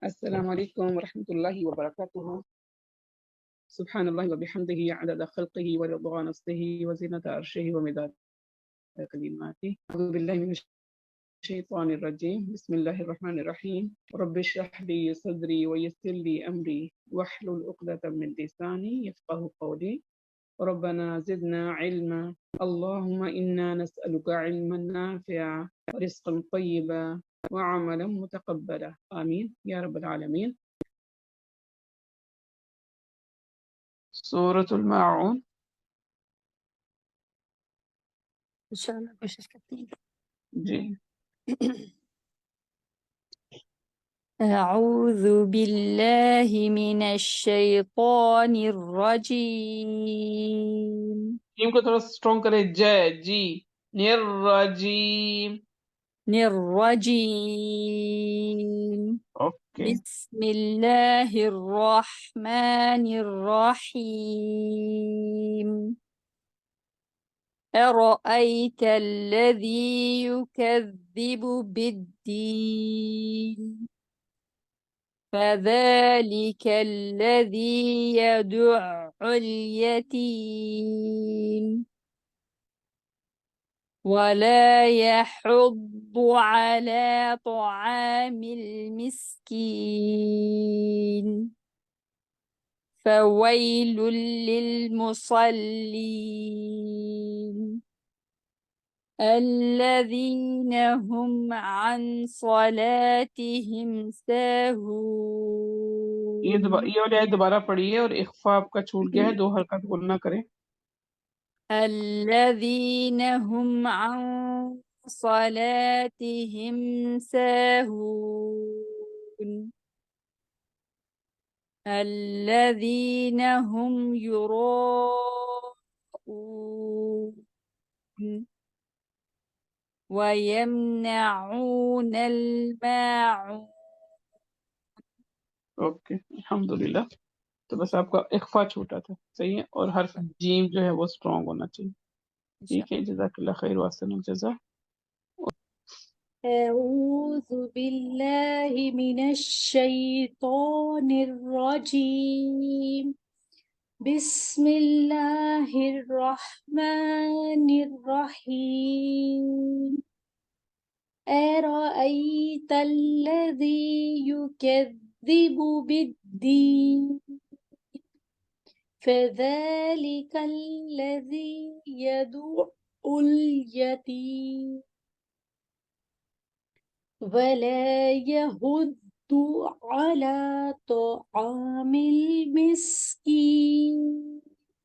السلام علیکم ورحمۃ اللہ وبرکاتہ. سبحان اللہ وبحمدہ عدد خلقہ ورضا نفسہ وزنۃ عرشہ ومداد کلماتہ. اعوذ باللہ من الشیطان الرجیم. بسم اللہ الرحمن الرحیم. رب اشرح لی صدری ویسر لی امری واحلل عقدۃ من لسانی یفقہوا قولی. ربنا زدنا علما. اللهم انا نسألك علما نافعا ورزقا طیبا وعملا متقبلا. آمین یا رب العالمین. سورة الماعون. انشاءاللہ کوشش کرتے ہیں. جی اعوذ باللہ من الشیطان الرجیم. جیم کو تھوڑا اسٹرونگ کرے. جی نرجیم. الرجیم. اوکے بسم اللہ الرحمن الرحیم. أرأيت الذي يكذب بالدين فذلك الذي يدع اليتيم ولا يحض على طعام المسكين فويل للمصلين الذين هم عن صلاتهم ساهون. یہ والی آیت دوبارہ پڑھیے اور اخفا آپ کا چھوٹ گیا ہے. 2 حرکات بولنا کریں. الذين هم عن صلاتهم ساهون الذين هم يراءون ويمنعون الماعون. اوکے الحمدللہ. تو بس آپ کا اخفا چھوٹا تھا. صحیح ہے. اور حرف جیم جو ہے وہ اسٹرونگ ہونا چاہیے. ٹھیک ہے. جزاک اللہ خیر واحسن الجزا. أعوذ بالله من الشيطان الرجيم. بسم الله الرحمن الرحيم. أرأيت الذي يكذب بالدين فذلك الذي يدع اليتيم ولا يحض على طعام المسكين.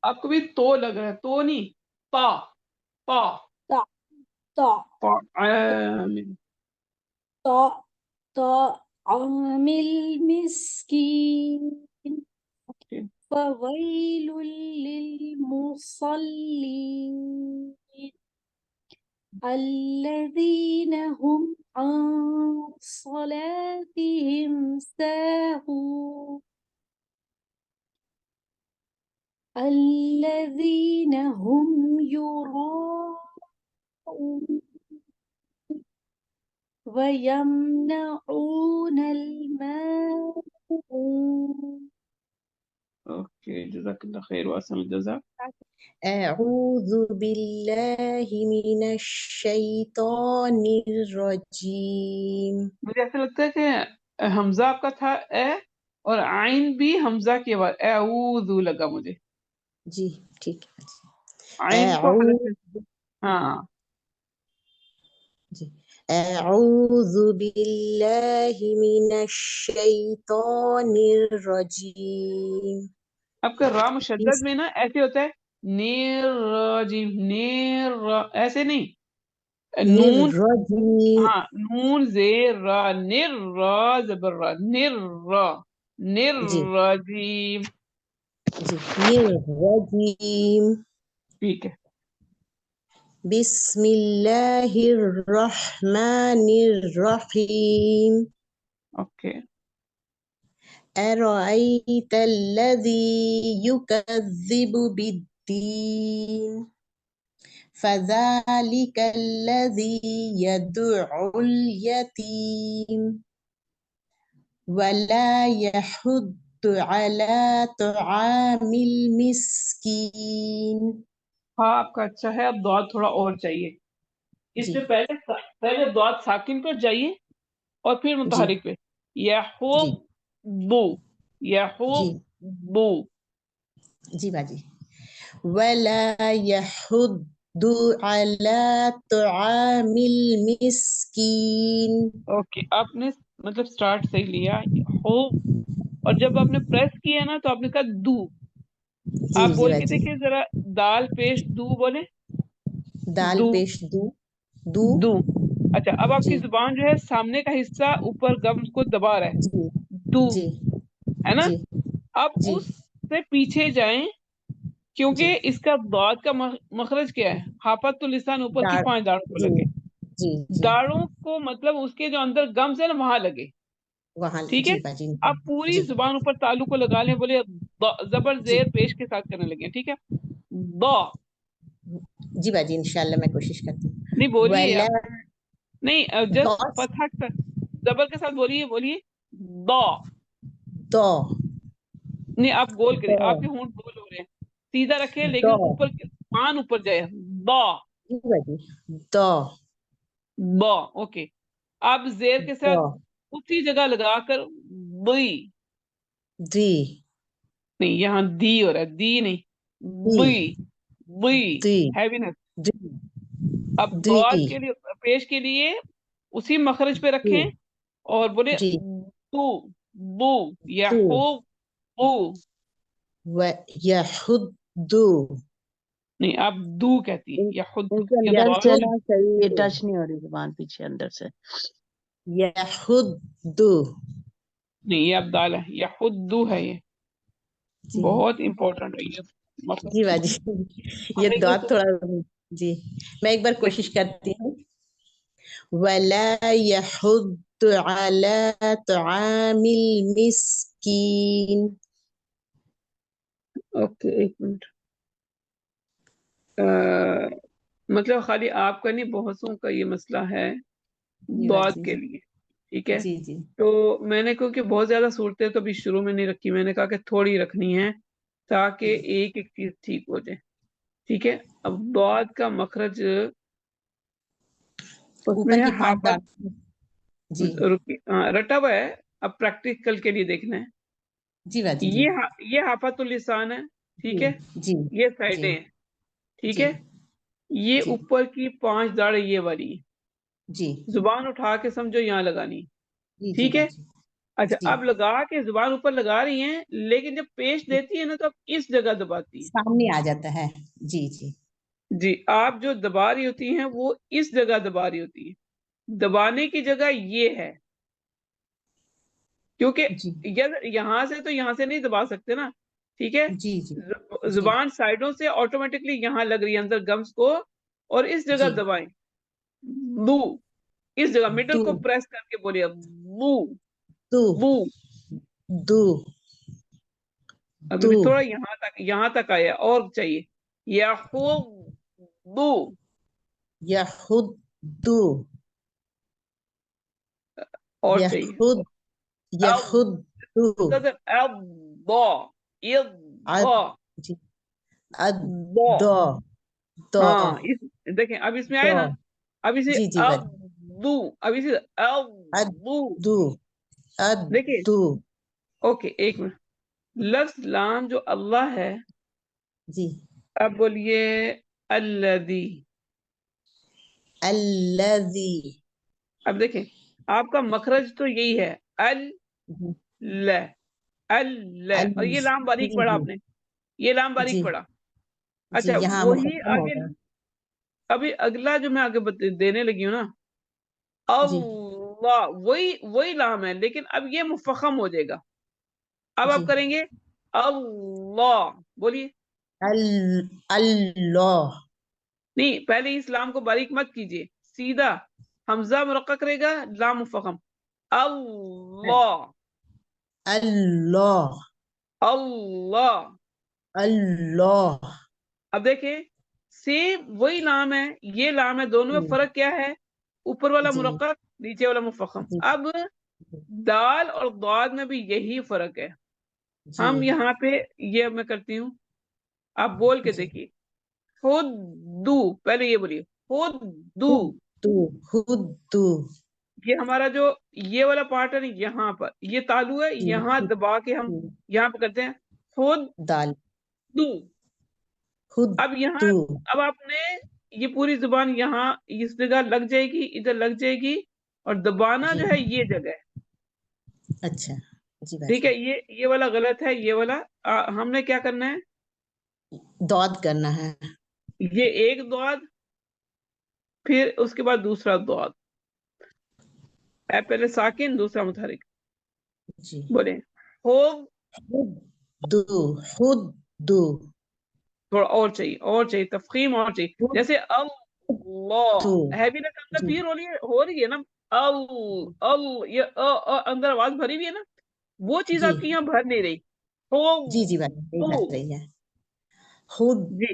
آپ کو بھی تو لگ رہا ہے. تو نہیں پا پا طعام. طعام المسكين فويل للمصلين الذين هم عن صلاتهم ساهون الذين هم يراءون ويمنعون الماعون. اوکے جزاک اللہ خیر واحسن الجزا. اعوذ باللہ من الشیطان الرجیم. مجھے ایسا لگتا ہے کہ حمزہ آپ کا تھا اے اور عین بھی حمزہ کی آواز اعوذ لگا مجھے. جی ٹھیک ہے. عین کو حلق ہاں. جی اعوذ باللہ من الشیطان الرجیم. آپ کا را مشدد میں نا ایسے ہوتا ہے نیر راجیم نیر ایسے نہیں. نون الرجیم. ہاں نون زیر را نر را زبر را نر را نر جی راجیم. جی الرجیم. ٹھیک ہے. بسم اللہ الرحمن الرحیم. اوکے. أرأيت الذي يكذب بالدين فذلك الذي يدع اليتيم ولا يحض على طعام المسكين. ہاں آپ کا اچھا ہے، اب دعا تھوڑا اور چاہیے. اس جی سے پہلے دعا ساکن پر جائیے اور پھر جی متحرک پہ. جی یحبو جی یحبو. جی باجی. ولا يحض على طعام المسكين. اوکے، آپ نے مطلب سٹارٹ صحیح لیا ہو، اور جب آپ نے پریس کیا نا تو آپ نے کہا دو. جی آپ جی بول کے باجی. دیکھیں ذرا، دال پیش دو بولے. دال دو پیش دو. دو. اچھا، اب آپ کی جی زبان جو ہے سامنے کا حصہ اوپر گم کو دبا رہا ہے. جی دو جی ہے نا. جی اب جی اس سے پیچھے جائیں، جی. کیونکہ اس کا ضاد کا مخرج کیا ہے؟ حافظ اللسان اوپر کی دال. 5 داڑوں کو جی لگے. جی جی. داڑوں کو مطلب اس کے جو اندر گمز ہے نا وہاں لگے. وہاں ٹھیک ہے، جی باجی. آپ پوری جی زبان اوپر تعلق کو لگا لیں، بولے زبر جی زیر پیش کے ساتھ کرنے لگے. ٹھیک ہے، با. جی باجی انشاءاللہ میں کوشش کرتی ہوں. نہیں بولیے ولا آپ، نہیں جسٹ دوس فتح زبر کے ساتھ بولیے دا. دو نہیں آپ گول کریں، دو آپ کے ہونٹ گول ہو رہے ہیں. سیدھا رکھے لیکن دو. اوپر مان اوپر جائے. دا جی باجی. دو با. اوکے، آپ زیر کے دو ساتھ اسی جگہ لگا کر بئی. دی نہیں یہاں دی ہو رہا ہے، دی نہیں، دی بئی بئی. دی ہیوینس. دی اب دی دعا کے لیے پیش کے لیے اسی مخرج پہ دی رکھیں اور بولے جی. تو بو یا تو ہو بو. ويحض. نہیں آپ دو کہتی ہیں یا خود. ان کے یہ اندر سے ضاد نا صحیح یہ ٹچ نہیں ہو رہی زبان پیچھے اندر سے. يحض. نہیں، یہ اب دال ہے یا خود دو ہے. یہ جی بہت امپورٹنٹ ہے یہ مطلب. جی باجی. یہ ہمیں دعا یہ تھوڑا جی میں ایک بار کوشش کرتی ہوں. ولا يحض على طعام المسكين. اوکے ایک منٹ. مطلب خالی آپ کا نہیں، بہت سو کا یہ مسئلہ ہے جی دعات باجی. کے لیے. ٹھیک ہے، جی جی تو میں نے کیونکہ بہت زیادہ صورتیں تو ابھی شروع میں نہیں رکھی، میں نے کہا کہ تھوڑی رکھنی ہے تاکہ ایک ایک چیز ٹھیک ہو جائے. ٹھیک ہے، اب دعات کا مخرج اس میں اوپر ہے کی 5 حافظ. دال. جی رٹا ہوا ہے، اب پریکٹیکل کے لیے دیکھنا ہے. جی باجی. جی یہ حافظ اللسان ہے. ٹھیک جی ہے، جی یہ جی سائڈیں ہیں. ٹھیک جی ہے، یہ جی اوپر کی 5 داڑیں یہ والی ہیں. جی زبان اٹھا کے سمجھو یہاں لگانی. جی جی ٹھیک ہے، باجی. اچھا جی اب لگا کے زبان اوپر لگا رہی ہیں، لیکن جب پیش دیتی ہے نا تو اب اس جگہ دباتی ہے. سامنے آ جاتا ہے. جی جی جی، آپ جو دبا رہی ہوتی ہیں وہ اس جگہ دبا رہی ہوتی ہے. دبانے کی جگہ یہ ہے، کیونکہ جی یہاں سے تو یہاں سے نہیں دبا سکتے نا. ٹھیک ہے، جی جی جی زبان سائڈوں سے آٹومیٹکلی یہاں لگ رہی ہے اندر گمز کو، اور اس جگہ جی. دبائیں. بو، اس جگہ مڈل دو کو پریس کر کے بولے بو دو بو. دو ابھی دو بھی تھوڑا یہاں تک آیا اور چاہیے. یا خوب بو. يحض. اور چاہیے. يحض. يحض. جی. با. دو ہاں دیکھیں اب اس میں آئے دو. نا. اب اسے جی جی باجی. اب اسے دو دیکھیے. دو. اوکے ایک منٹ. لفظ لام جو اللہ ہے، جی. اب بولیے الذی. الذي. اب دیکھیں آپ کا مخرج تو یہی ہے اور یہ لام باریک جی پڑا جی آپ نے، یہ لام باریک جی پڑا. جی اچھا یہاں وہی مفخم آگے، ہوگا. ابھی اگلا جو میں آگے دینے لگی ہوں نا، جی. اللہ، وہی لام ہے لیکن اب یہ مفخم ہو جائے گا. اب جی. آپ کریں گے اللہ، بولیے. اللہ. نہیں، پہلے اس لام کو باریک مت کیجیے، سیدھا حمزہ مرقق رہے گا، لام مفخم. اللہ اللہ. اللہ. اللہ. اب دیکھیں سیم وہی لام ہے، یہ لام ہے، دونوں میں فرق کیا ہے؟ اوپر والا جی مرقق، نیچے والا مفخم. جی ب دال اور ضاد میں بھی یہی فرق ہے. ہم جی یہاں پہ یہ میں کرتی ہوں, آپ بول کے جی دیکھیے. خدو, پہلے یہ بولیے خدو. خود یہ ہمارا جو یہ والا پارٹ ہے نا, یہاں پر یہ تالو ہے, جی یہاں دبا کے ہم یہاں پہ کرتے ہیں خدو. دال خود اب یہاں اب آپ نے یہ پوری زبان یہاں اس جگہ لگ جائے گی, ادھر لگ جائے گی, اور دبانا جی جو ہے یہ جگہ ہے. اچھا جی ٹھیک ہے, باجی یہ والا غلط ہے, یہ والا ہم نے کیا کرنا ہے, دود کرنا ہے یہ ایک دعاد, پھر اس کے بعد دوسرا دعاد. پہلے ساکن دوسرا متحرک. جی بولیں خود, خود تھوڑا اور چاہیے تفخیم اور چاہیے. جیسے اللہ ہے بھی نا, اندر جی پھر ہو رہی ہے نا, یہ اندر آواز بھری ہوئی ہے نا, وہ چیز جی آپ کی یہاں بھر نہیں رہی. جی جی باجی صحیح بات رہی ہے خود جی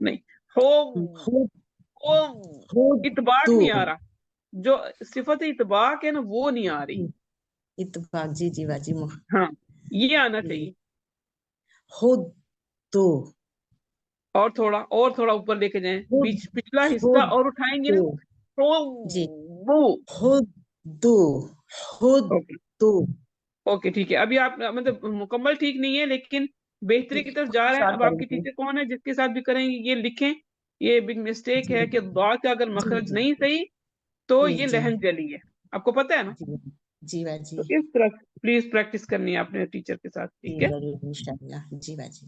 نہیں, خود اتباق نہیں آ رہا, جو صفت اتباق ہے نا وہ نہیں آ رہی. اتفاق جی جی باجی ہاں, یہ آنا چاہیے. خود اور تھوڑا اوپر لے کے جائیں, پچھلا حصہ خود اور اٹھائیں گے نا. جی خود. خود اوکے ٹھیک ہے, ابھی آپ مطلب مکمل ٹھیک نہیں ہے, لیکن بہتری کی طرف جا رہے ہیں. شاء اب آپ کی کریں گے ٹیچر کون ہے جس کے ساتھ بھی کریں گے, یہ لکھیں. یہ بگ مسٹیک ہے کہ ضاد کا اگر مخرج نہیں صحیح تو جی یہ جی لہن جلی ہے. آپ کو پتہ ہے نا, جی جی باجی تو اس طرح پلیز پریکٹس کرنی ہے اپنے ٹیچر کے ساتھ. جی ٹھیک ہے ضرور انشاءاللہ جی باجی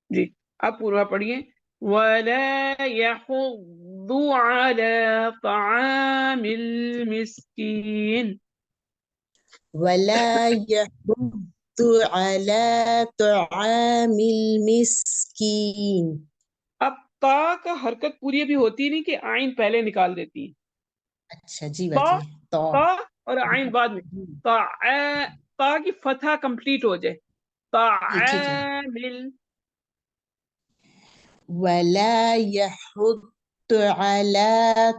جی. آپ پورا پڑھیے. وَلَا يَحُضُّ عَلَى طَعَامِ الْمِسْكِينِ. ولا يحض على طعام المسكين اب تا کا حرکت پوری بھی ہوتی نہیں کہ آئین پہلے نکال دیتی ہے. اچھا جی تا باجی تو تا اور آئین بعد میں. تا کی فتحہ کمپلیٹ ہو جائے. ٹھیک ہے طعامل. ولا يحض على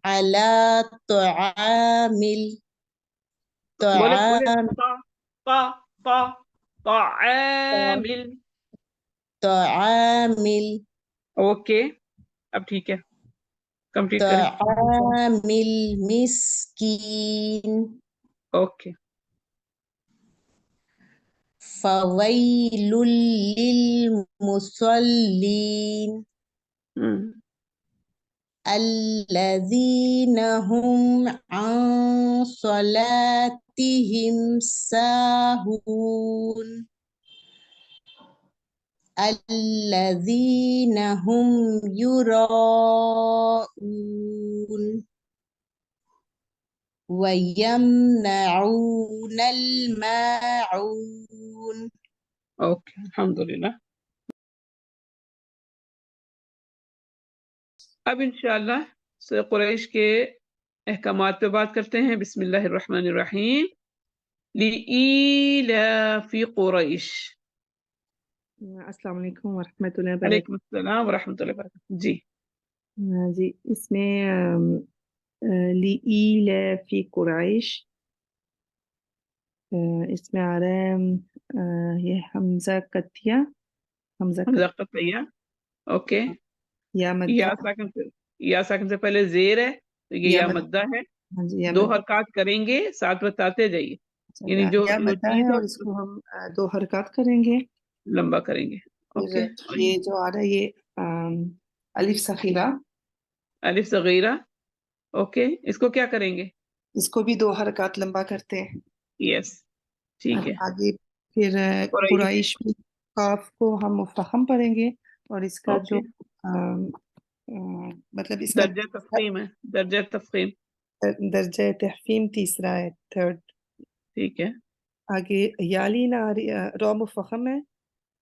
على طعام بولے طعام تا تا تا طعامل. طعام اوکے, اب ٹھیک ہے, کمپلیٹ کریں. طعام المسكين اوکے. فويل للمصلين الذين هم عن صلاتهم ساهون الذين هم يراءون ويمنعون الماعون. اوکے, الحمدللہ. اب انشاءاللہ سورہ قریش کے احکامات پہ بات کرتے ہیں. بسم اللہ الرحمن الرحیم. لإيلاف قریش. السلام علیکم ورحمۃ اللہ وبرکاتہ. علیکم السلام ورحمۃ اللہ وبرکاتہ. جی جی اس میں لإيلاف قریش, اس میں آ رہا ہے یہ حمزہ قطعیہ, حمزہ قطعیہ. اوکے. یا مدہ, یا ساکن سے پہلے زیر ہے تو یہ یا مدہ ہے. ہاں جی یا 2 مدہ, حرکات کریں گے, ساتھ بتاتے جائیے. یعنی جو یا مدہ چیز ہے اور اس کو ہم 2 حرکات کریں گے. لمبا کریں گے. اوکے. پھر یہ جو آ رہا ہے یہ الف صغیرہ, الف صغیرہ. اوکے, اس کو کیا کریں گے؟ اس کو بھی 2 حرکات لمبا کرتے ہیں. یس, ٹھیک ہے. آگے پھر قریش میں قاف کو ہم مفخم پڑھیں گے, اور اس کا جو مطلب اس کا درجہ تفخیم ہے, درجہ تفخیم. درجہ تحفیم تیسرا ہے, 3rd. ٹھیک ہے. آگے یالین رو مفخم ہے,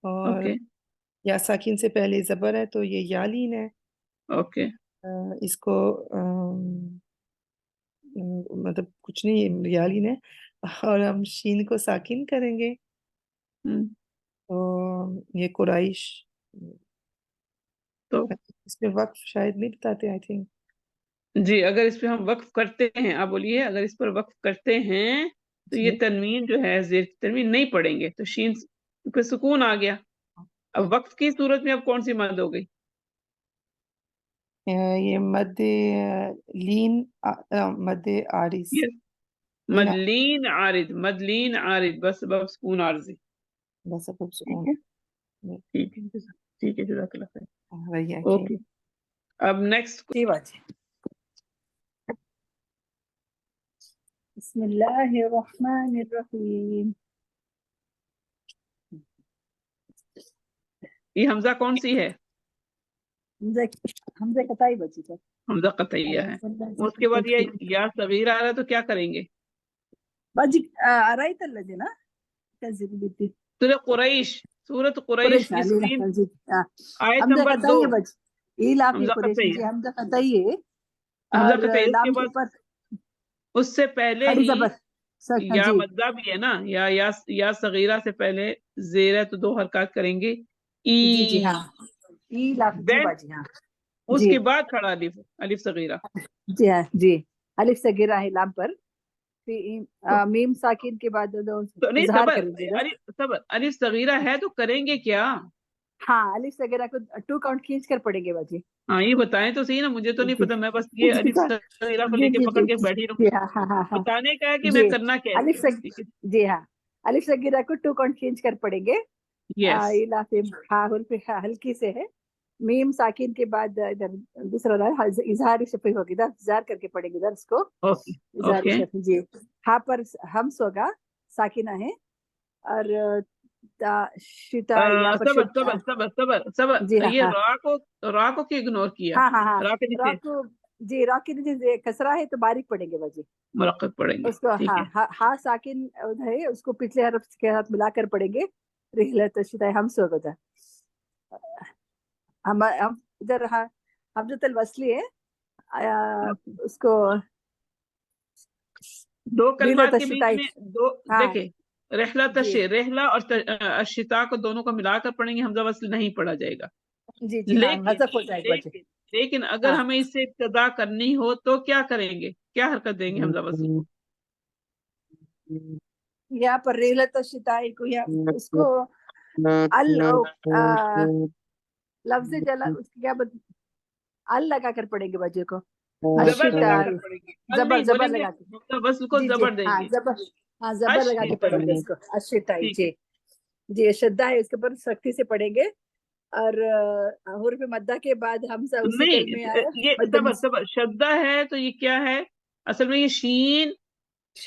اور اوکے. یا ساکن سے پہلے زبر ہے تو یہ یالین ہے. اوکے. اس کو مطلب کچھ نہیں, یالین ہے, اور ہم شین کو ساکن کریں گے. تو یہ قریش, تو اس میں وقت شاید نہیں بتاتے, آئی تھنک جی اگر اس پہ ہم وقف کرتے ہیں، آپ بولیے اگر اس پر وقف کرتے ہیں تو یہ جی تنوین جو ہے زیر تنوین نہیں پڑیں گے، تو شین پہ سکون آ گیا. اب وقف کی صورت میں اب کون سی مد ہو گئی؟ یہ مد لین مد عارض یہ لین مدلین عارض، مدلین عارض، بس سبب سکون عارضی. بس اب ٹھیک سکون ہے ٹھیک ہے ٹھیک ہے، جزاک اللہ خیر. رہی ہے اوکے اب نیکسٹ. جی باجی. بسم اللہ الرحمن الرحیم. یہ حمزہ کون سی ہے؟ حمزہ قطعی بچی کا. حمزہ قطعیہ ہے. اس کے بعد یہ یا صغیر آ رہا ہے تو کیا کریں گے؟ باجی آرائی تل لجے نا کذب بیتی سورۃ قریش، سورۃ قریش قریش کی علی اسکرین رحمن جی. آیت حمزہ نمبر 2. قطعی ہے بچی. ایلاف حمزہ قریش قطعی جی ہے، حمزہ قطعی ہے. حمزہ اور قطعی. اس کے لام کے بعد اوپر اس سے پہلے کھڑی ہی زبر یا جی مدہ بھی ہے نا، یا صغیرہ سے پہلے زیر ہے تو 2 حرکات کریں گے. جی جی ای ہاں. ایلاف جی دین باجی ہاں. اس جی کے بعد کھڑا الف، الف صغیرہ. جی ہاں جی. الف سے گرا ہے لام پر. پھر میم ساکن کے بعد تو نہیں اظہار صبر، کریں گے نا. صبر الف صغیرہ ہے تو کریں گے کیا؟ ہاں الف سے گرا کو 2 کاؤنٹ کھینچ کر پڑیں گے باجی. ہاں یہ بتائیں تو صحیح نا، مجھے تو نہیں جی پتا، میں بس یہ جی الف صغیرہ کو جی لے کے جی پکڑ کے جی بیٹھی رہوں. جی ہاں ہاں ہاں ہاں بتانے کا ہے کہ میں جی. کرنا کیا الف سے ہے. ٹھیک ہے. جی ہاں الف سے گرا کو 2 کاؤنٹ کھینچ کر پڑیں گے. یس الاف ہاں حرف ہلکی سے ہے. میم ساکن کے بعد ادھر دوسرا اظہار شفیع ہوگی، ادھر اظہار کر کے پڑھیں گے ادھر اس کو. اوکے اظہار اوکے. شفیع جی. ہاں پر ہمس ہوگا، ساکنہ ہے. اور شتا یہاں پر صبر صبر صبر صبر جی صبر، ہاں یہ ہاں را کو کیوں اگنور کیا؟ ہاں ہاں ہاں. را کے نیچے راک جی راک کے نیچے کسرہ ہے تو باریک پڑیں گے باجی. مرقق پڑیں گے. اس کو ٹھیک ہے. ہاں ساکن ہے، اس کو پچھلے حرف کے ساتھ ملا کر پڑھیں گے. رحلت شتا ہمس ہوگا. ہم ادھر حمزۃ الوصلی ہے. اس کو 2 کلمات رحلت کے بیچ شتائی. میں 2 ہاں دیکھیں، رحلہ جی رحلہ اور الشتاء کو دونوں کو ملا کر پڑھیں گے، حمزہ وصل نہیں پڑھا جائے گا. جی جی ہاں لیکن غضب ہو جائے گا باجی. لیکن لیکن اگر ہاں ہمیں اس سے ابتدا کرنی ہو تو کیا کریں گے؟ کیا حرکت دیں گے حمزہ وصل کو؟ یہاں پر رحلت شتائی کو اس کو لفظ جلا اس کی کیا ال لگا کر پڑھیں گے بچے کو. زبر لگا الشتاء کر پڑھیں گے، ال زبر نہیں زبر بولیں گے، لگا کے. حمزہ وصل کو جی جی زبر دیں ہاں گے. زبر. ہاں زبر لگا کے پڑھیں گے اس کو. الشتائی ٹھیک جی ہے. جی. شدہ ہے اس کے اوپر سختی سے پڑھیں گے. اور حرف مدہ کے بعد حمزہ اسی کلمے نہیں آیا یہ مد صبر صبر شدہ ہے تو یہ کیا ہے؟ اصل میں یہ شین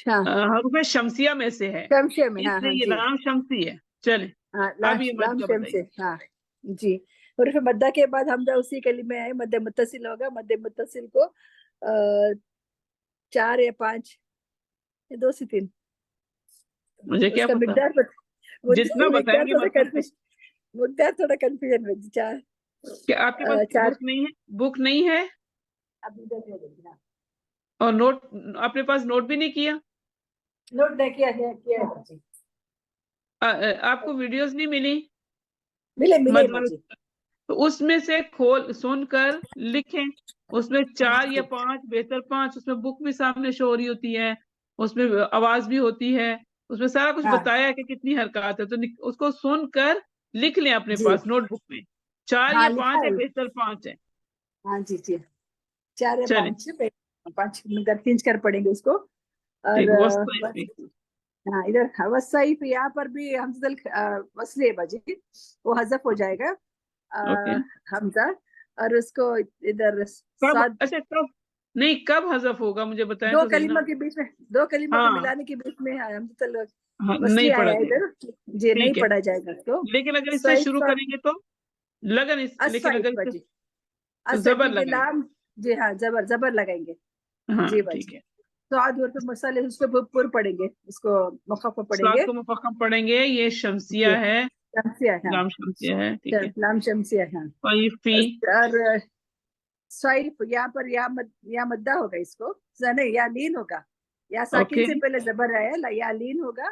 ہاں حروف شمسیہ میں سے ہے، شمشے میں. اس ہاں لیے ہاں یہ جی لام شمسی ہے. چلیں ہاں اب یہ لام مد کا شمسے. بتائیے. ہاں جی. حرف مدہ کے بعد حمزہ اسی کلمے آئے مد متصل ہوگا. مد متصل کو 4 یا 5 یا 2 سے 3 مجھے اس کیا کا پتا، مقدار جتنا بتائیں مقدار گے تھوڑا مطلب کنفیوژن. مقدار تھوڑا کنفیوژن میں 4 کہ آپ کے پاس 4 بک نہیں ہے، بک نہیں ہے ابھی ادھر ہے دیکھنا. اور نوٹ اپنے پاس نوٹ بھی نہیں کیا؟ نوٹ نہیں کیا ہے باجی. آپ کو ویڈیوز نہیں ملی؟ ملے مطلب باجی. تو اس میں سے سن کر لکھیں. اس میں 4 یا 5 بہتر 5، اس میں بک بھی سامنے شو ہو رہی ہوتی ہے، اس میں آواز بھی ہوتی ہے، اس میں سارا کچھ ہاں بتایا ہے کہ کتنی حرکات ہے. تو اس کو سن کر لکھ لیں اپنے جی پاس نوٹ بک میں. 4 ہاں یا لکھا 5 ہے، ہے. بہتر 5 ہے. ہاں جی جی 4 یا چلیں 5 مقدار کھینچ کر پڑیں گے اس کو. اور ٹھیک. وسط ہاں ادھر وصیف یہاں پر بھی حمزہ وصلی ہے باجی، وہ حذف ہو جائے گا اوکے. حمزہ. اور اس کو ادھر کب؟ سات اچھا کب نہیں، کب حذف ہوگا مجھے بتائیں 2 تو صحیح نا. کلموں کے بیچ میں 2 کلموں کے ہاں ملانے کے بیچ میں حمزہ نہیں وصلی پڑھا آیا ہے جائے ادھر. گا. جی نہیں ٹھیک ہے، پڑھا جائے گا اس کو. لیکن اگر اس سے شروع صیفہ کریں گے تو لیکن اگر اس باجی سے زبر کیونکہ لگائیں. لام جی ہاں زبر لگائیں گے. ہاں جی ٹھیک باجی. ہے. سعد حرف مسئلے اس کو پر پڑھیں گے، اس کو مخفف پڑھیں سات گے. کو مفخم پڑھیں گے، یہ شمسیہ جی ہے، شمسیہ ہاں. لام شمسیہ ہے. ٹھیک ہے. لام شمسیہ ہاں. فی اور صیف یہاں پر یا مدہ ہوگا اس کو نہیں یا لین ہوگا. یا ساکن اوکے سے پہلے زبر آیا یا لین ہوگا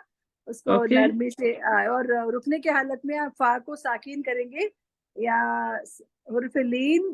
اس کو اوکے. نرمی سے. اور رکنے کی حالت میں آپ فا کو ساکین کریں گے یا حرف لین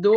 2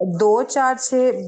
2 4 6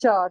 4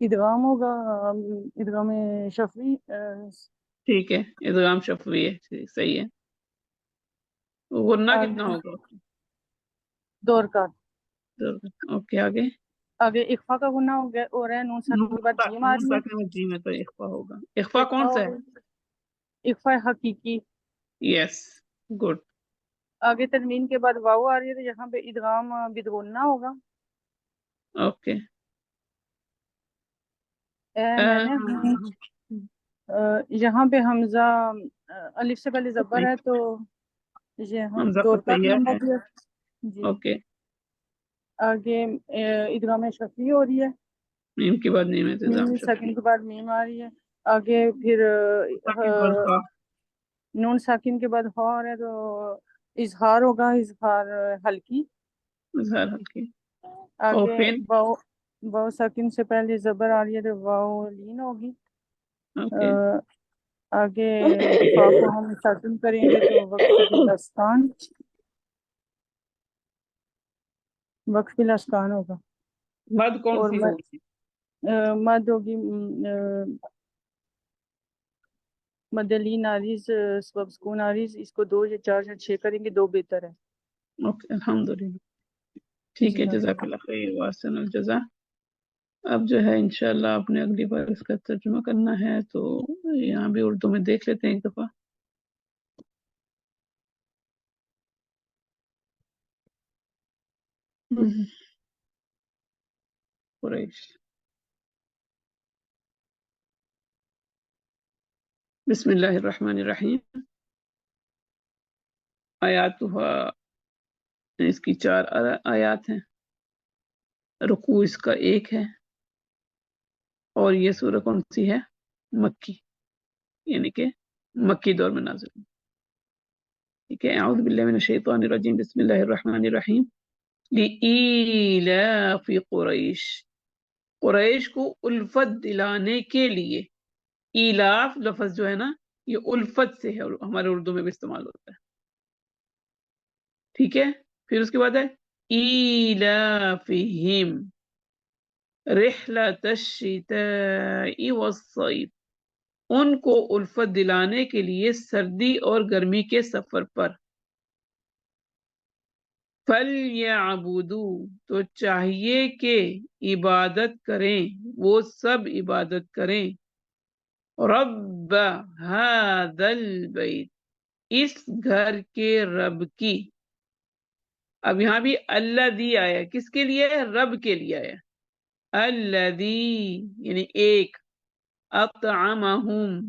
ادغام ہوگا ادغام شفوی ٹھیک ہے، ادغام شفوی ہے، صحیح ہے. غنہ کتنا آگے ہوگا؟ 2 رکعت. اوکے، آگے. آگے اخفا کا غنہ ہو رہا ہے، نون ساکن کے بعد جیم آ نون رہی ہے. ساکن میں جی میں تو اخفا ہوگا. اخفا اخفا کون ہو سا ہے؟ گئی، اخفا حقیقی. یس، گڈ. آگے تنوین کے بعد واو آ رہی ہے تو یہاں پہ ادغام بدغنہ ہوگا. اوکے. میں نے یہاں پہ حمزہ الف سے پہلے زبر ہے تو یہ حمزہ 2 رکعت قطعیہ نمبر ہے. دیا. جی. اوکے. آگے ادغام شفوی ہو رہی ہے، میم کے بعد نہیں میں انتظام شفوی. سیکنڈ کے بعد میم آ رہی ہے. آگے پھر ساکن پر خواہ. نون ساکن کے بعد ہا آ رہا ہے تو اظہار ہوگا، اظہار ہلکی. اظہار ہلکی. آگے اوپن. واو ساکن سے پہلے زبر آ رہی ہے تو واو لین ہوگی. اوکے. آگے فا کو ہم ساکن کریں گے تو وقف الاسکان، وقف الاسکان ہوگا. مد کون اور سی ہوگی؟ مد ہوگی مدلی ناریز سبب سکون آریز. اس کو 2 یا 4 یا 6 کریں گے، 2 بہتر ہے. اوکے، الحمدللہ. ٹھیک ہے، جی جزاک اللہ خیر واحسن الجزا. اب جو ہے انشاءاللہ آپ نے اگلی بار اس کا ترجمہ کرنا ہے تو یہاں بھی اردو میں دیکھ لیتے ہیں ایک دفعہ. قریش. بسم اللہ الرحمن الرحیم. آیاتها، اس کی 4 آیات ہیں. رکوع اس کا 1 ہے، اور یہ سورہ کون سی ہے؟ مکی، یعنی کہ مکی دور میں نازل ہوئی. ٹھیک ہے. اعوذ باللہ من الشیطان الرجیم، بسم اللہ الرحمن الرحیم. لإیلاف قریش، قریش کو الفت دلانے کے لیے. ایلاف لفظ جو ہے نا یہ الفت سے ہے، اور ہمارے اردو میں بھی استعمال ہوتا ہے. ٹھیک ہے. پھر اس کے بعد ہے ایلافہم رحلۃ الشتاء والصیف، ان کو الفت دلانے کے لیے سردی اور گرمی کے سفر پر. فَلْيَعْبُدُوا، تو چاہیے کہ عبادت کریں، وہ سب عبادت کریں. رب هذا البیت، اس گھر کے رب کی. اب یہاں بھی الذی آیا، کس کے لیے؟ رب کے لیے آیا. الذی یعنی ایک، اطعمہم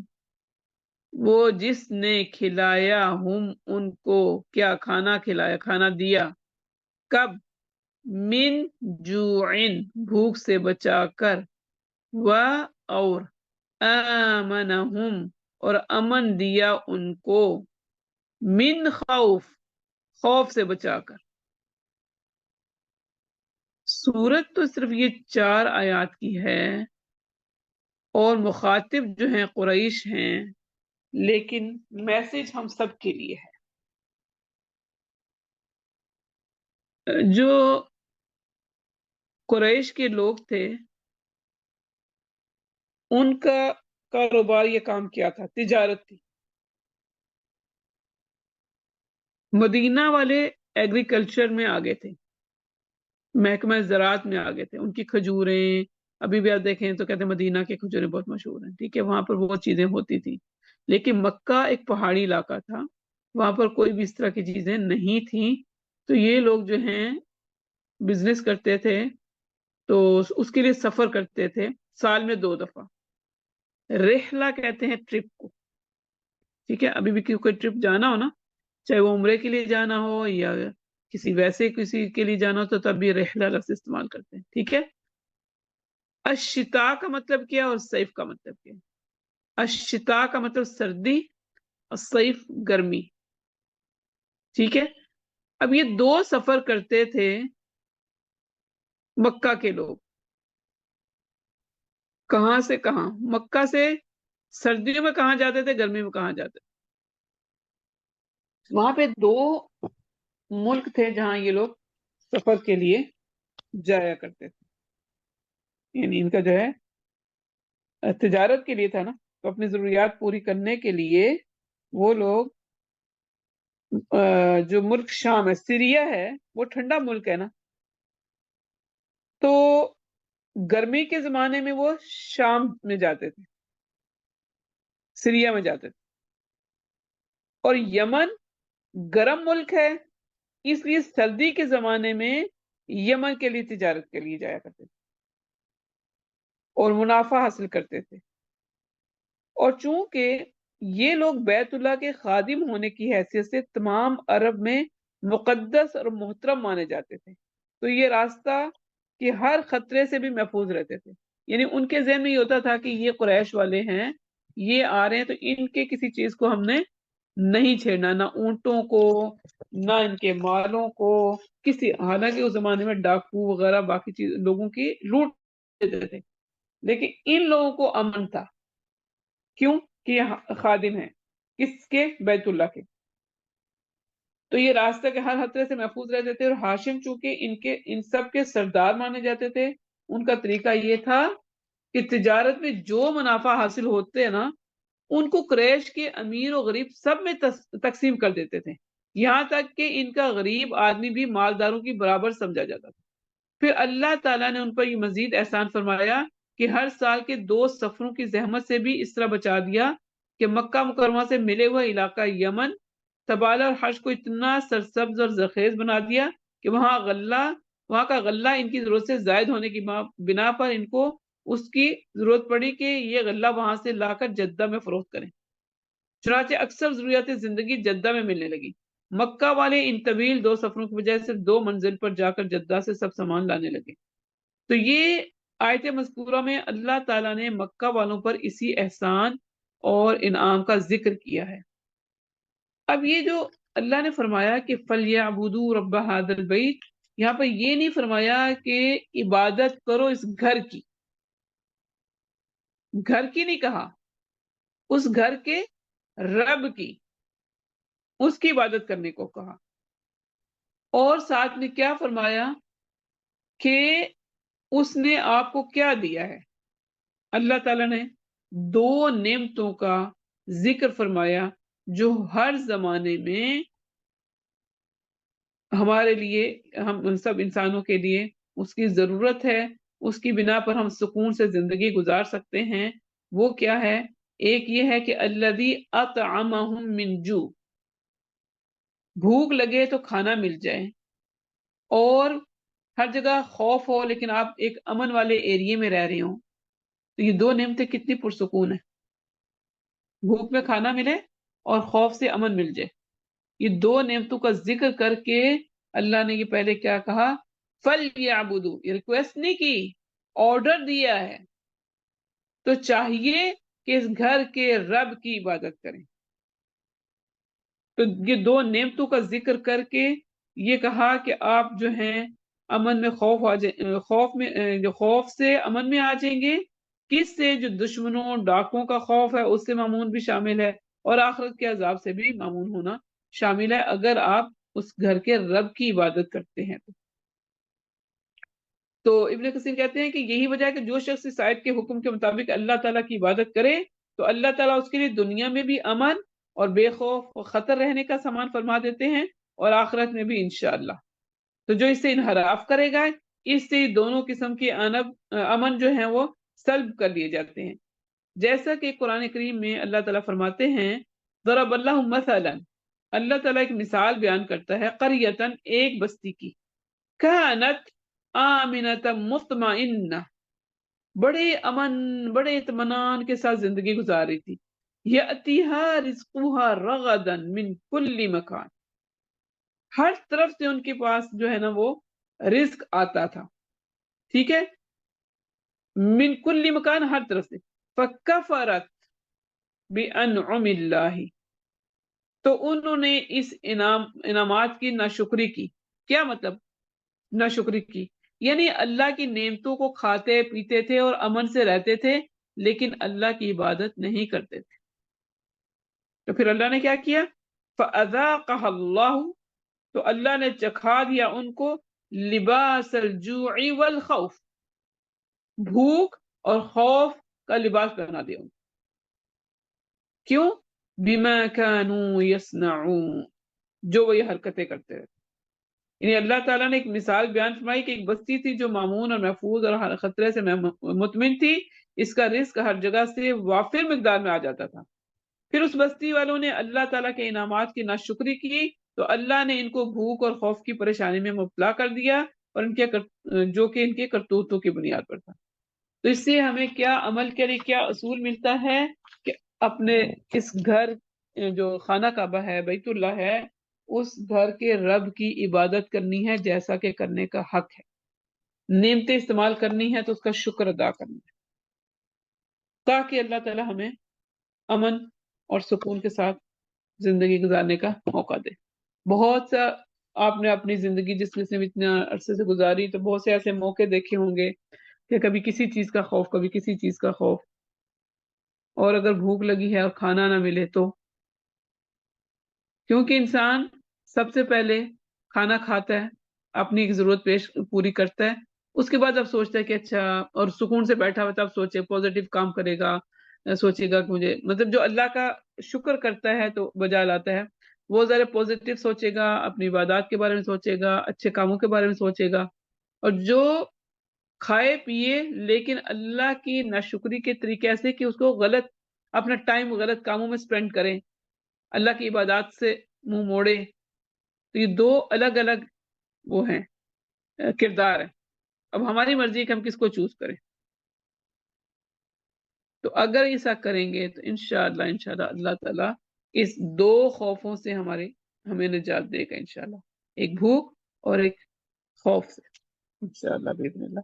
وہ جس نے کھلایا، ہم ان کو کیا؟ کھانا کھلایا، کھانا دیا. کب؟ من جوعن بھوک سے بچا کر. و اور آمنہم اور امن دیا ان کو. من خوف خوف سے بچا کر. سورت تو صرف یہ 4 آیات کی ہے، اور مخاطب جو ہیں قریش ہیں، لیکن میسج ہم سب کے لیے ہے. جو قریش کے لوگ تھے ان کا کاروبار یہ کام کیا تھا؟ تجارت تھی. مدینہ والے ایگریکلچر میں آگے تھے، محکمہ زراعت میں آگے تھے. ان کی کھجوریں ابھی بھی آپ دیکھیں تو کہتے ہیں مدینہ کے کھجوریں بہت مشہور ہیں. ٹھیک ہے، وہاں پر وہ چیزیں ہوتی تھی. لیکن مکہ ایک پہاڑی علاقہ تھا، وہاں پر کوئی بھی اس طرح کی چیزیں نہیں تھیں. تو یہ لوگ جو ہیں بزنس کرتے تھے، تو اس کے لیے سفر کرتے تھے سال میں 2 دفعہ. رحلہ کہتے ہیں ٹرپ کو. ٹھیک ہے، ابھی بھی کوئی ٹرپ جانا ہو نا، چاہے وہ عمرے کے لیے جانا ہو یا کسی کے لیے جانا ہو، تو تب بھی رحلہ لفظ استعمال کرتے ہیں. ٹھیک ہے. الشتاء کا مطلب کیا اور صیف کا مطلب کیا؟ الشتاء کا مطلب سردی، اور صیف گرمی. ٹھیک ہے. اب یہ 2 سفر کرتے تھے مکہ کے لوگ. کہاں سے کہاں؟ مکہ سے سردیوں میں کہاں جاتے تھے، گرمی میں کہاں جاتے تھے؟ وہاں پہ 2 ملک تھے جہاں یہ لوگ سفر کے لیے جایا کرتے تھے. یعنی ان کا جو ہے تجارت کے لیے تھا نا، تو اپنی ضروریات پوری کرنے کے لیے وہ لوگ جو ملک شام ہے، سیریا ہے، وہ ٹھنڈا ملک ہے نا، تو گرمی کے زمانے میں وہ شام میں جاتے تھے، سیریا میں جاتے تھے. اور یمن گرم ملک ہے، اس لیے سردی کے زمانے میں یمن کے لیے تجارت کے لیے جایا کرتے تھے اور منافع حاصل کرتے تھے. اور چونکہ یہ لوگ بیت اللہ کے خادم ہونے کی حیثیت سے تمام عرب میں مقدس اور محترم مانے جاتے تھے، تو یہ راستہ کہ ہر خطرے سے بھی محفوظ رہتے تھے. یعنی ان کے ذہن میں یہ ہوتا تھا کہ یہ قریش والے ہیں، یہ آ رہے ہیں، تو ان کے کسی چیز کو ہم نے نہیں چھیڑنا، نہ اونٹوں کو، نہ ان کے مالوں کو، کسی، حالانکہ اس زمانے میں ڈاکو وغیرہ باقی چیز لوگوں کی لوٹ دیتے تھے، لیکن ان لوگوں کو امن تھا. کیوں؟ کہ یہ خادم ہیں کس کے؟ بیت اللہ کے. تو یہ راستہ کے ہر خطرے سے محفوظ رہتے تھے. اور ہاشم چونکہ ان سب کے سردار مانے جاتے تھے، ان کا طریقہ یہ تھا کہ تجارت میں جو منافع حاصل ہوتے ہیں نا، ان کو قریش کے امیر و غریب سب میں تقسیم کر دیتے تھے، یہاں تک کہ ان کا غریب آدمی بھی مالداروں کی برابر سمجھا جاتا تھا. پھر اللہ تعالیٰ نے ان پر یہ مزید احسان فرمایا کہ ہر سال کے 2 سفروں کی زحمت سے بھی اس طرح بچا دیا کہ مکہ مکرمہ سے ملے ہوئے علاقہ یمن، تبالہ اور حج کو اتنا سرسبز اور زرخیز بنا دیا کہ وہاں کا غلہ ان کی ضرورت سے زائد ہونے کی بنا پر ان کو اس کی ضرورت پڑی کہ یہ غلہ وہاں سے لا کر جدہ میں فروخت کریں. چنانچہ اکثر ضروریات زندگی جدہ میں ملنے لگی. مکہ والے ان طویل 2 سفروں کی بجائے صرف 2 منزل پر جا کر جدہ سے سب سامان لانے لگے. تو یہ آیت مذکورہ میں اللہ تعالیٰ نے مکہ والوں پر اسی احسان اور انعام کا ذکر کیا ہے. اب یہ جو اللہ نے فرمایا کہ فَلْيَعْبُدُوا رَبَّ هَذَا الْبَيْتِ، یہاں پر یہ نہیں فرمایا کہ عبادت کرو اس گھر کی نہیں کہا، اس گھر کے رب کی، اس کی عبادت کرنے کو کہا. اور ساتھ میں کیا فرمایا کہ اس نے آپ کو کیا دیا ہے. اللہ تعالیٰ نے 2 نعمتوں کا ذکر فرمایا جو ہر زمانے میں ہمارے لیے، ہم سب انسانوں کے لیے اس کی ضرورت ہے، اس کی بنا پر ہم سکون سے زندگی گزار سکتے ہیں. وہ کیا ہے؟ ایک یہ ہے کہ الذی اطعمہم من جوع، بھوک لگے تو کھانا مل جائے، اور ہر جگہ خوف ہو لیکن آپ ایک امن والے ایریے میں رہ رہے ہوں. تو یہ 2 نعمتیں کتنی پرسکون ہیں، بھوک میں کھانا ملے اور خوف سے امن مل جائے. یہ 2 نعمتوں کا ذکر کر کے اللہ نے یہ پہلے کیا کہا؟ فَلْيَعْبُدُوا، یہ ریکویسٹ نہیں کی، آرڈر دیا ہے. تو چاہیے کہ اس گھر کے رب کی عبادت کریں. تو یہ 2 نعمتوں کا ذکر کر کے یہ کہا کہ آپ جو ہیں امن میں خوف سے امن میں آ جائیں گے. کس سے؟ جو دشمنوں ڈاکوں کا خوف ہے اس سے معمون بھی شامل ہے، اور آخرت کے عذاب سے بھی معمون ہونا شامل ہے اگر آپ اس گھر کے رب کی عبادت کرتے ہیں. تو ابن کثیر کہتے ہیں کہ یہی وجہ ہے کہ جو شخص اس آیت کے حکم کے مطابق اللہ تعالیٰ کی عبادت کرے تو اللہ تعالیٰ اس کے لیے دنیا میں بھی امن اور بے خوف و خطر رہنے کا سامان فرما دیتے ہیں، اور آخرت میں بھی انشاءاللہ. تو جو اس سے انحراف کرے گا، اس سے دونوں قسم کے امن جو ہیں وہ سلب کر لیے جاتے ہیں. جیسا کہ قرآن کریم میں اللہ تعالیٰ فرماتے ہیں ضرب اللہ مثلا، اللہ تعالیٰ ایک مثال بیان کرتا ہے، قریتن، ایک بستی کی، کانت آمنۃ مطمئنہ، بڑے امن بڑے اطمینان کے ساتھ زندگی گزار رہی تھی، یأتیہا رزقہا رغدا من کل مکان، ہر طرف سے ان کے پاس جو ہے نا وہ رزق آتا تھا. ٹھیک ہے، من کل مکان، ہر طرف سے. فکفرت بانعم اللہ، تو انہوں نے اس انعامات کی ناشکری کی. کیا مطلب ناشکری کی؟ یعنی اللہ کی نعمتوں کو کھاتے پیتے تھے اور امن سے رہتے تھے لیکن اللہ کی عبادت نہیں کرتے تھے. تو پھر اللہ نے کیا کیا؟ فَأَذَاقَهَا اللَّهُ، تو اللہ نے چکھا دیا ان کو لباس الجوع والخوف، بھوک اور خوف کا لباس پہنا دیا انہیں. کیوں؟ بما كانوا يصنعون، جو وہ یہ حرکتیں کرتے رہے. یعنی اللہ تعالیٰ نے ایک مثال بیان فرمائی کہ ایک بستی تھی جو مامون اور محفوظ اور ہر خطرے سے مطمئن تھی، اس کا رزق ہر جگہ سے وافر مقدار میں آ جاتا تھا. پھر اس بستی والوں نے اللہ تعالیٰ کے انعامات کی ناشکری کی تو اللہ نے ان کو بھوک اور خوف کی پریشانی میں مبتلا کر دیا، اور ان کے جو کہ ان کے کرتوتوں کی بنیاد پر تھا. تو اس سے ہمیں کیا عمل کے لیے کیا اصول ملتا ہے کہ اپنے اس گھر جو خانہ کعبہ ہے، بیت اللہ ہے، اس گھر کے رب کی عبادت کرنی ہے جیسا کہ کرنے کا حق ہے. نعمتیں استعمال کرنی ہے تو اس کا شکر ادا کرنا ہے، تاکہ اللہ تعالیٰ ہمیں امن اور سکون کے ساتھ زندگی گزارنے کا موقع دے. بہت سا آپ نے اپنی زندگی جس میں اتنا عرصے سے گزاری تو بہت سے ایسے موقع دیکھے ہوں گے کہ کبھی کسی چیز کا خوف، کبھی کسی چیز کا خوف، اور اگر بھوک لگی ہے اور کھانا نہ ملے تو، کیونکہ انسان سب سے پہلے کھانا کھاتا ہے، اپنی ایک ضرورت پوری کرتا ہے، اس کے بعد اب سوچتا ہے کہ اچھا، اور سکون سے بیٹھا ہوا تب سوچے پوزیٹیو کام کرے گا، سوچے گا کہ مجھے مطلب جو اللہ کا شکر کرتا ہے تو بجا لاتا ہے، وہ ذرا پوزیٹیو سوچے گا، اپنی عبادات کے بارے میں سوچے گا، اچھے کاموں کے بارے میں سوچے گا. اور جو کھائے پیے لیکن اللہ کی ناشکری کے طریقے ایسے کہ اس کو غلط اپنا ٹائم غلط کاموں میں سپینڈ کریں، اللہ کی عبادات سے منہ موڑے، تو یہ دو الگ الگ وہ ہیں کردار ہیں. اب ہماری مرضی ہے کہ ہم کس کو چوز کریں. تو اگر ایسا کریں گے تو انشاءاللہ اللہ تعالیٰ اس دو خوفوں سے ہمیں نجات دے گا انشاءاللہ، ایک بھوک اور ایک خوف سے انشاءاللہ باذن اللہ.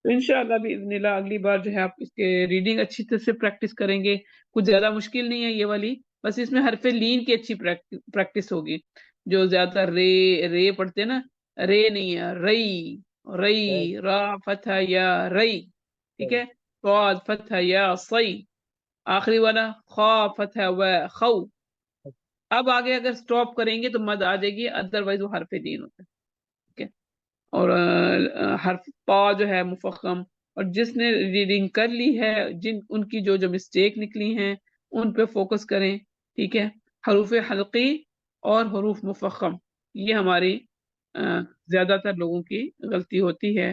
تو انشاءاللہ باذن اللہ اگلی بار جو ہے آپ اس کے ریڈنگ اچھی طرح سے پریکٹس کریں گے. کچھ زیادہ مشکل نہیں ہے یہ والی، بس اس میں حرف لین کی اچھی پریکٹس ہوگی. جو زیادہ رے پڑھتے ہیں نا، رے نہیں ہے، رئی، رئی، را فتح یا رئی، ٹھیک ہے، صاد فتح یا صی، آخری والا خا فتح و خو. اب آگے اگر سٹاپ کریں گے تو مد آ جائے گی، ادروائز وہ حرف لین ہوتا ہے. ٹھیک ہے، اور حرف پا جو ہے مفخم، اور جس نے ریڈنگ کر لی ہے ان کی جو مسٹیک نکلی ہیں ان پہ فوکس کریں. ٹھیک ہے، حروف حلقی اور حروف مفخم یہ ہماری زیادہ تر لوگوں کی غلطی ہوتی ہے.